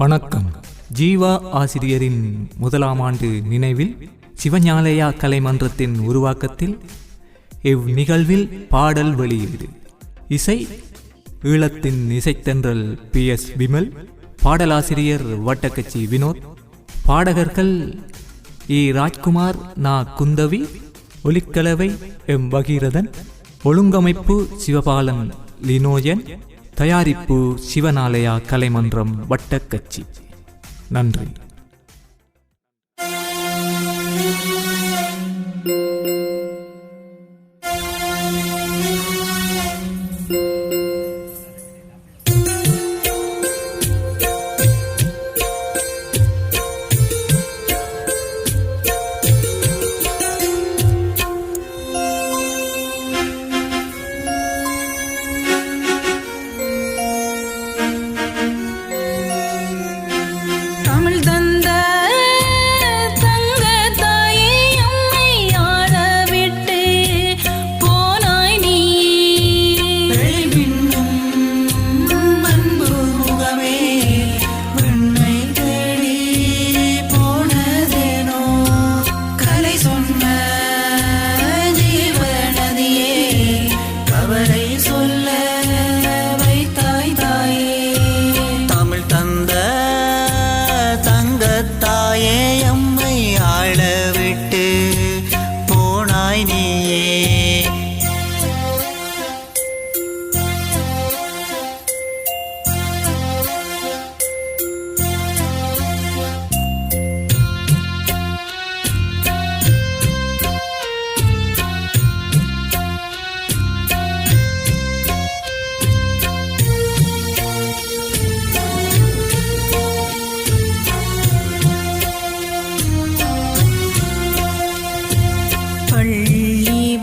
வணக்கம். ஜீவா ஆசிரியரின் முதலாம் ஆண்டு நினைவில் சிவஞாலயா கலைமன்றத்தின் உருவாக்கத்தில் இவ்நிகழ்வில் பாடல் வெளியீடு. இசை ஈழத்தின் இசைத்தென்றல் PS விமல், பாடலாசிரியர் வட்டக்கச்சி வினோத், பாடகர்கள் ராஜ்குமார், குந்தவி, ஒலிக்கலவை பகீரதன், ஒழுங்கமைப்பு சிவபாலன் லினோயன், தயாரிப்பு சிவஞாலயா கலைமன்றம் வட்டக்கச்சி. நன்றி.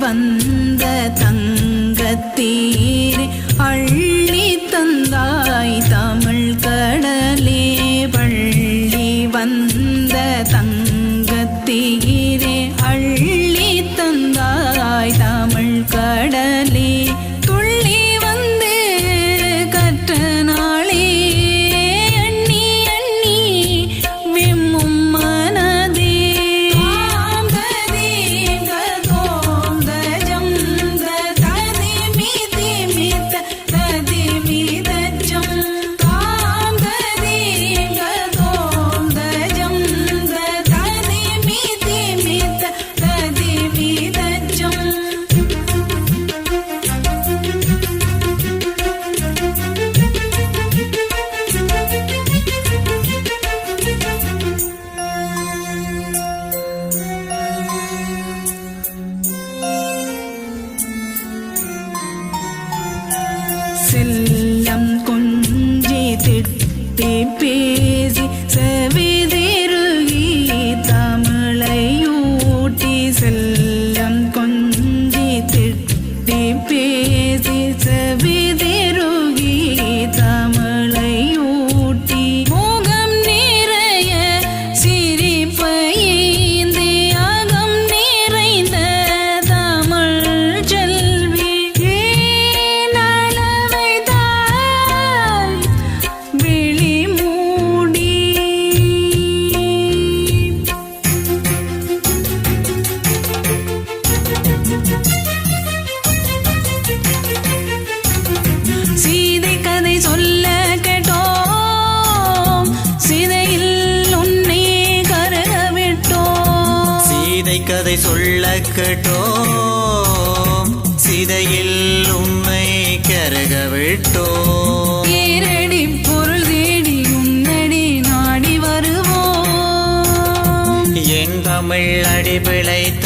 வந்த தங்கத்தீரே அள்ளி தந்தாய் தமிழ் கடலே, பள்ளி வந்த தங்கத்தீரே அள்ளி தந்தாய் தமிழ் கடலே, துள்ளி வந்து கற்ற நாளே எண்ணி எண்ணி விம்மும் மனதே, செல்லம் கொஞ்சி திட்டி பேசி செவிதிருகி தமிழையூட்டி, செல்லம் கொஞ்சி திட்டி பேசி செவிதிருகி தமிழையூட்டி, முகம் நிறைய சிரிப்பையேந்தி அகம் நிறைந்த தமிழ் செல்வி, சீதை கதை சொல்ல கேட்டோம், சீதையில் உன்னை கருக விட்டோம், சீதை கதை சொல்ல கேட்டோம், சீதையில் உன்னை கருக விட்டோம், ஈரடி பொருள் தேடி உன்னடி நாடி வருவோம், என் தமிழ் அடி பிழைத்த